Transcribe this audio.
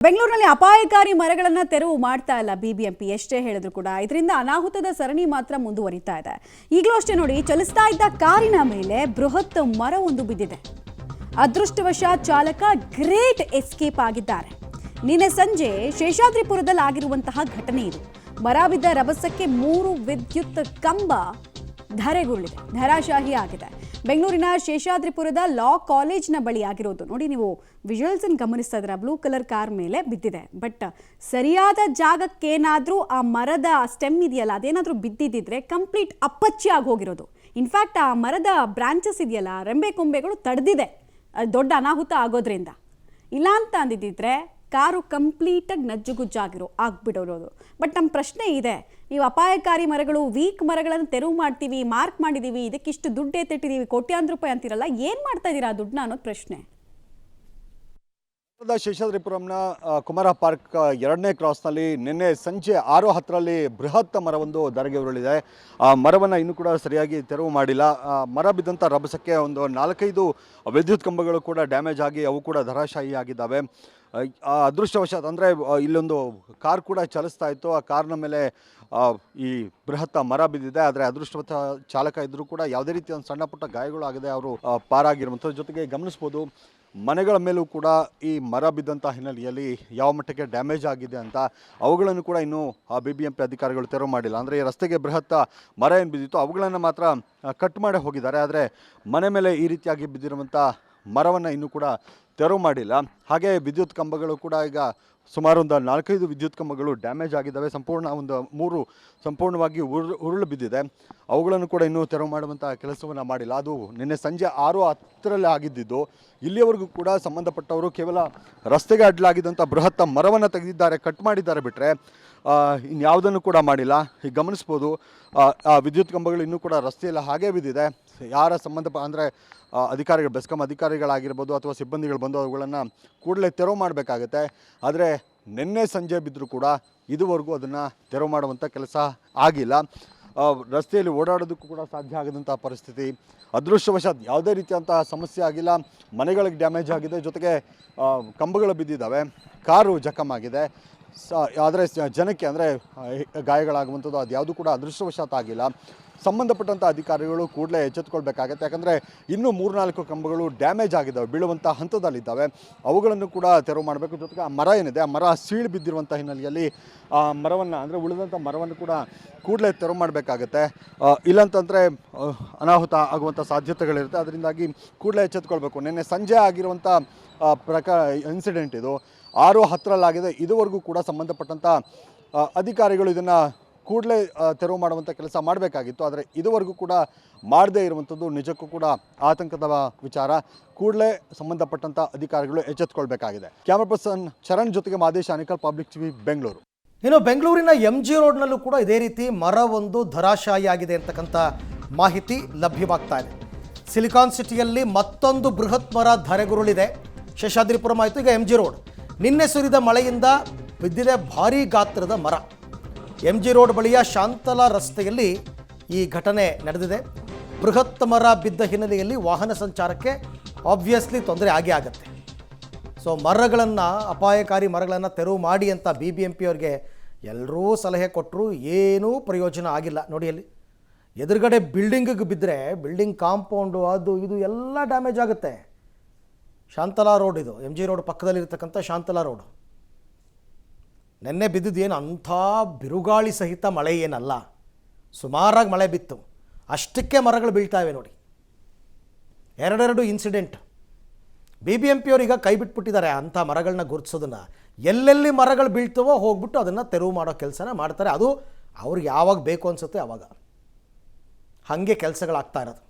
ಬೆಂಗಳೂರಿನಲ್ಲಿ ಅಪಾಯಕಾರಿ ಮರಗಳನ್ನು ತೆರವು ಮಾಡ್ತಾ ಇಲ್ಲ ಬಿಬಿಎಂಪಿ ಎಷ್ಟೇ ಹೇಳಿದ್ರು ಕೂಡ ಇದರಿಂದ ಅನಾಹುತದ ಸರಣಿ ಮಾತ್ರ ಮುಂದುವರಿತಾ ಇದೆ. ಈಗಲೂ ಅಷ್ಟೇ ನೋಡಿ, ಚಲಿಸ್ತಾ ಇದ್ದ ಕಾರಿನ ಮೇಲೆ ಬೃಹತ್ ಮರವೊಂದು ಬಿದ್ದಿದೆ. ಅದೃಷ್ಟವಶಾತ್ ಚಾಲಕ ಗ್ರೇಟ್ ಎಸ್ಕೇಪ್ ಆಗಿದ್ದಾರೆ. ನಿನ್ನೆ ಸಂಜೆ ಶೇಷಾದ್ರಿಪುರದಲ್ಲಿ ಆಗಿರುವಂತಹ ಘಟನೆ ಇದು. ಮರ ಬಿದ್ದ ರಭಸಕ್ಕೆ 3 ವಿದ್ಯುತ್ ಕಂಬ ಧರೆಗುರುಳಿದೆ, ಧರಾಶಾಹಿ ಆಗಿದೆ. ಬೆಂಗಳೂರಿನ ಶೇಷಾದ್ರಿಪುರದ ಲಾ ಕಾಲೇಜ್ನ ಬಳಿ ಆಗಿರೋದು. ನೋಡಿ, ನೀವು ವಿಜುವಲ್ಸ್ ಅನ್ನು ಗಮನಿಸ್ತಾ ಇದ್ದೀರಾ. ಬ್ಲೂ ಕಲರ್ ಕಾರ್ ಮೇಲೆ ಬಿದ್ದಿದೆ. ಬಟ್ ಸರಿಯಾದ ಜಾಗಕ್ಕೇನಾದರೂ ಆ ಮರದ ಸ್ಟೆಮ್ ಇದೆಯಲ್ಲ, ಅದೇನಾದರೂ ಬಿದ್ದಿದ್ದಿದ್ರೆ ಕಂಪ್ಲೀಟ್ ಅಪ್ಪಚ್ಚಿ ಆಗಿ ಹೋಗಿರೋದು. ಇನ್ಫ್ಯಾಕ್ಟ್ ಆ ಮರದ ಬ್ರಾಂಚಸ್ ಇದೆಯಲ್ಲ, ರೆಂಬೆ ಕೊಂಬೆಗಳು ತಡೆದಿದೆ ದೊಡ್ಡ ಅನಾಹುತ ಆಗೋದ್ರಿಂದ. ಇಲ್ಲ ಅಂತ ಅಂದಿದ್ದಿದ್ರೆ ಕಾರು ಕಂಪ್ಲೀಟಾಗಿ ಆಗ್ಬಿಡೋದು. ಬಟ್ ನಮ್ಮ ಪ್ರಶ್ನೆ ಇದೆ, ನೀವು ಅಪಾಯಕಾರಿ ಮರಗಳು, ವೀಕ್ ಮರಗಳನ್ನು ತೆರವು ಮಾಡ್ತೀವಿ, ಮಾರ್ಕ್ ಮಾಡಿದ್ದೀವಿ, ಇದಕ್ಕಿಷ್ಟು ದುಡ್ಡು ಎತ್ತಿಟ್ಟಿದ್ದೀವಿ, ಕೋಟ್ಯಾಂತರ ರೂಪಾಯಿ ಅಂತಿರಲ್ಲ, ಏನು ಮಾಡ್ತಾ ಇದ್ದೀರಾ ಆ ದುಡ್ಡನ್ನ ಅನ್ನೋದು ಪ್ರಶ್ನೆ. ಶೇಷಾದ್ರಿಪುರಂನ ಕುಮಾರ ಪಾರ್ಕ್ 2ನೇ ಕ್ರಾಸ್ನಲ್ಲಿ ನಿನ್ನೆ ಸಂಜೆ 6:10ರಲ್ಲಿ ಬೃಹತ್ ಮರವೊಂದು ಧರೆಗೆ ಉರುಳಿದೆ. ಆ ಮರವನ್ನು ಇನ್ನೂ ಕೂಡ ಸರಿಯಾಗಿ ತೆರವು ಮಾಡಿಲ್ಲ. ಮರ ಬಿದ್ದಂಥ ರಭಸಕ್ಕೆ ಒಂದು 4-5 ವಿದ್ಯುತ್ ಕಂಬಗಳು ಕೂಡ ಡ್ಯಾಮೇಜ್ ಆಗಿ ಅವು ಕೂಡ ಧರಾಶಾಹಿ ಆಗಿದ್ದಾವೆ. ಅದೃಷ್ಟವಶಾತ್ ಅಂದರೆ ಇಲ್ಲೊಂದು ಕಾರ್ ಕೂಡ ಚಲಿಸ್ತಾ ಇತ್ತು. ಆ ಕಾರ್ನ ಮೇಲೆ ಈ ಬೃಹತ್ ಮರ ಬಿದ್ದಿದೆ. ಆದರೆ ಅದೃಷ್ಟವಶ ಚಾಲಕ ಇದ್ದರೂ ಕೂಡ ಯಾವುದೇ ರೀತಿಯ ಒಂದು ಸಣ್ಣ ಪುಟ್ಟ ಗಾಯಗಳು ಆಗದೆ ಅವರು ಪಾರಾಗಿರುವಂಥದ್ದು. ಜೊತೆಗೆ ಗಮನಿಸ್ಬೋದು, ಮನೆಗಳ ಮೇಲೂ ಕೂಡ ಈ ಮರ ಬಿದ್ದಂಥ ಹಿನ್ನೆಲೆಯಲ್ಲಿ ಯಾವ ಮಟ್ಟಕ್ಕೆ ಡ್ಯಾಮೇಜ್ ಆಗಿದೆ ಅಂತ ಅವುಗಳನ್ನು ಕೂಡ ಇನ್ನೂ BBMP ಅಧಿಕಾರಿಗಳು ತೆರವು ಮಾಡಿಲ್ಲ. ಅಂದರೆ ಈ ರಸ್ತೆಗೆ ಬೃಹತ್ ಮರ ಏನು ಬಿದ್ದಿತ್ತು ಅವುಗಳನ್ನು ಮಾತ್ರ ಕಟ್ ಮಾಡಿ ಹೋಗಿದ್ದಾರೆ. ಆದರೆ ಮನೆ ಮೇಲೆ ಈ ರೀತಿಯಾಗಿ ಬಿದ್ದಿರುವಂಥ ಮರವನ್ನು ಇನ್ನೂ ಕೂಡ ತೆರವು ಮಾಡಿಲ್ಲ. ಹಾಗೆ ವಿದ್ಯುತ್ ಕಂಬಗಳು ಕೂಡ ಈಗ ಸುಮಾರು ಒಂದು 4-5 ವಿದ್ಯುತ್ ಕಂಬಗಳು ಡ್ಯಾಮೇಜ್ ಆಗಿದ್ದಾವೆ. ಒಂದು 3 ಸಂಪೂರ್ಣವಾಗಿ ಉರುಳು ಬಿದ್ದಿದೆ. ಅವುಗಳನ್ನು ಕೂಡ ಇನ್ನೂ ತೆರವು ಮಾಡುವಂಥ ಕೆಲಸವನ್ನು ಮಾಡಿಲ್ಲ. ಅದು ನಿನ್ನೆ ಸಂಜೆ 6:10ರಲ್ಲಿ ಆಗಿದ್ದಿದ್ದು. ಇಲ್ಲಿಯವರೆಗೂ ಕೂಡ ಸಂಬಂಧಪಟ್ಟವರು ಕೇವಲ ರಸ್ತೆಗೆ ಅಡ್ಡಲಾಗಿದ್ದಂಥ ಬೃಹತ್ ಮರವನ್ನು ತೆಗೆದಿದ್ದಾರೆ, ಕಟ್ ಮಾಡಿದ್ದಾರೆ, ಬಿಟ್ಟರೆ ಇನ್ಯಾವುದನ್ನು ಕೂಡ ಮಾಡಿಲ್ಲ. ಈಗ ಗಮನಿಸ್ಬೋದು, ಆ ವಿದ್ಯುತ್ ಕಂಬಗಳು ಇನ್ನೂ ಕೂಡ ರಸ್ತೆಯಲ್ಲಿ ಹಾಗೇ ಬಿದ್ದಿದೆ. ಯಾರ ಅಂದರೆ ಅಧಿಕಾರಿಗಳು, ಬೆಸ್ಕಾಂ ಅಧಿಕಾರಿಗಳಾಗಿರ್ಬೋದು ಅಥವಾ ಸಿಬ್ಬಂದಿಗಳು ಬಂದು ಅವುಗಳನ್ನು ಕೂಡಲೇ ತೆರವು ಮಾಡಬೇಕಾಗತ್ತೆ. ಆದರೆ ನಿನ್ನೆ ಸಂಜೆ ಬಿದ್ದರೂ ಕೂಡ ಇದುವರೆಗೂ ಅದನ್ನು ತೆರವು ಮಾಡುವಂಥ ಕೆಲಸ ಆಗಿಲ್ಲ. ರಸ್ತೆಯಲ್ಲಿ ಓಡಾಡೋದಕ್ಕೂ ಕೂಡ ಸಾಧ್ಯ ಆಗದಂಥ ಪರಿಸ್ಥಿತಿ. ಅದೃಷ್ಟವಶಾತ್ ಯಾವುದೇ ರೀತಿಯಂಥ ಸಮಸ್ಯೆ ಆಗಿಲ್ಲ. ಮನೆಗಳಿಗೆ ಡ್ಯಾಮೇಜ್ ಆಗಿದೆ, ಜೊತೆಗೆ ಕಂಬಗಳು ಬಿದ್ದಿದ್ದಾವೆ, ಕಾರು ಜಖಮಾಗಿದೆ. ಆದರೆ ಜನಕ್ಕೆ ಅಂದರೆ ಗಾಯಗಳಾಗುವಂಥದ್ದು ಅದು ಯಾವುದೂ ಕೂಡ ಅದೃಷ್ಟವಶಾತ್ ಆಗಿಲ್ಲ. ಸಂಬಂಧಪಟ್ಟಂಥ ಅಧಿಕಾರಿಗಳು ಕೂಡಲೇ ಎಚ್ಚೆತ್ತುಕೊಳ್ಬೇಕಾಗತ್ತೆ. ಯಾಕಂದರೆ ಇನ್ನೂ 3-4 ಕಂಬಗಳು ಡ್ಯಾಮೇಜ್ ಆಗಿದ್ದಾವೆ, ಬೀಳುವಂಥ ಹಂತದಲ್ಲಿದ್ದಾವೆ. ಅವುಗಳನ್ನು ಕೂಡ ತೆರವು ಮಾಡಬೇಕು. ಜೊತೆಗೆ ಆ ಮರ ಏನಿದೆ, ಆ ಮರ ಸೀಳು ಬಿದ್ದಿರುವಂಥ ಹಿನ್ನೆಲೆಯಲ್ಲಿ ಆ ಮರವನ್ನು ಅಂದರೆ ಉಳಿದಂಥ ಮರವನ್ನು ಕೂಡ ಕೂಡಲೇ ತೆರವು ಮಾಡಬೇಕಾಗತ್ತೆ. ಇಲ್ಲಂತಂದರೆ ಅನಾಹುತ ಆಗುವಂಥ ಸಾಧ್ಯತೆಗಳಿರುತ್ತೆ. ಅದರಿಂದಾಗಿ ಕೂಡಲೇ ಎಚ್ಚೆತ್ತುಕೊಳ್ಬೇಕು. ನಿನ್ನೆ ಸಂಜೆ ಆಗಿರುವಂಥ ಇನ್ಸಿಡೆಂಟ್ ಇದು 6:10ರಲ್ಲಾಗಿದೆ. ಇದುವರೆಗೂ ಕೂಡ ಸಂಬಂಧಪಟ್ಟಂಥ ಅಧಿಕಾರಿಗಳು ಇದನ್ನು ಕೂಡಲೇ ತೆರವು ಮಾಡುವಂಥ ಕೆಲಸ ಮಾಡಬೇಕಾಗಿತ್ತು. ಆದರೆ ಇದುವರೆಗೂ ಕೂಡ ಮಾಡದೇ ಇರುವಂಥದ್ದು ನಿಜಕ್ಕೂ ಕೂಡ ಆತಂಕದ ವಿಚಾರ. ಕೂಡಲೇ ಸಂಬಂಧಪಟ್ಟಂಥ ಅಧಿಕಾರಿಗಳು ಎಚ್ಚೆತ್ತುಕೊಳ್ಬೇಕಾಗಿದೆ. ಕ್ಯಾಮರಾ ಪರ್ಸನ್ ಚರಣ್ ಜೊತೆಗೆ ಮಾದೇಶ್, ಆನೇಕಲ್, ಪಬ್ಲಿಕ್ ಟಿವಿ, ಬೆಂಗಳೂರು. ಇನ್ನು ಬೆಂಗಳೂರಿನ MG ರೋಡ್ನಲ್ಲೂ ಕೂಡ ಇದೇ ರೀತಿ ಮರವೊಂದು ಧರಾಶಾಹಿ ಆಗಿದೆ ಅಂತಕ್ಕಂಥ ಮಾಹಿತಿ ಲಭ್ಯವಾಗ್ತಾ ಇದೆ. ಸಿಲಿಕಾನ್ ಸಿಟಿಯಲ್ಲಿ ಮತ್ತೊಂದು ಬೃಹತ್ ಮರ ಧರೆಗುರುಳಿದೆ. ಶೇಷಾದ್ರಿಪುರಂ ಆಯಿತು, ಈಗ MG ರೋಡ್. ನಿನ್ನೆ ಸುರಿದ ಮಳೆಯಿಂದ ಬಿದ್ದಿದೆ ಭಾರೀ ಗಾತ್ರದ ಮರ. MG ರೋಡ್ ಬಳಿಯ ಶಾಂತಲಾ ರಸ್ತೆಯಲ್ಲಿ ಈ ಘಟನೆ ನಡೆದಿದೆ. ಬೃಹತ್ ಮರ ಬಿದ್ದ ಹಿನ್ನೆಲೆಯಲ್ಲಿ ವಾಹನ ಸಂಚಾರಕ್ಕೆ ಆಬ್ವಿಯಸ್ಲಿ ತೊಂದರೆ ಆಗೇ ಆಗುತ್ತೆ. ಸೊ ಮರಗಳನ್ನು, ಅಪಾಯಕಾರಿ ಮರಗಳನ್ನು ತೆರವು ಮಾಡಿ ಅಂತ BBMP ಅವರಿಗೆ ಎಲ್ಲರೂ ಸಲಹೆ ಕೊಟ್ಟರು, ಏನೂ ಪ್ರಯೋಜನ ಆಗಿಲ್ಲ. ನೋಡಿ, ಅಲ್ಲಿ ಎದುರುಗಡೆ ಬಿಲ್ಡಿಂಗಿಗೆ ಬಿದ್ದರೆ ಬಿಲ್ಡಿಂಗ್ ಕಾಂಪೌಂಡು ಅದು ಇದು ಎಲ್ಲ ಡ್ಯಾಮೇಜ್ ಆಗುತ್ತೆ. ಶಾಂತಲಾ ರೋಡ್ ಇದು, MG ರೋಡ್ ಪಕ್ಕದಲ್ಲಿರ್ತಕ್ಕಂಥ ಶಾಂತಲಾ ರೋಡು. ನೆನ್ನೆ ಬಿದ್ದಿದ್ದು ಏನು ಅಂಥ ಬಿರುಗಾಳಿ ಸಹಿತ ಮಳೆ ಏನಲ್ಲ, ಸುಮಾರಾಗಿ ಮಳೆ ಬಿತ್ತು, ಅಷ್ಟಕ್ಕೆ ಮರಗಳು ಬೀಳ್ತಾವೆ. ನೋಡಿ, 2 ಇನ್ಸಿಡೆಂಟ್. BBMP ಅವರೀಗ ಕೈ ಬಿಟ್ಬಿಟ್ಟಿದ್ದಾರೆ ಅಂಥ ಮರಗಳನ್ನ ಗುರುತಿಸೋದನ್ನು. ಎಲ್ಲೆಲ್ಲಿ ಮರಗಳು ಬೀಳ್ತವೋ ಹೋಗ್ಬಿಟ್ಟು ಅದನ್ನು ತೆರವು ಮಾಡೋ ಕೆಲಸನ ಮಾಡ್ತಾರೆ. ಅದು ಅವ್ರಿಗೆ ಯಾವಾಗ ಬೇಕು ಅನಿಸುತ್ತೆ ಆವಾಗ. ಹಾಗೆ ಕೆಲಸಗಳಾಗ್ತಾ ಇರೋದು.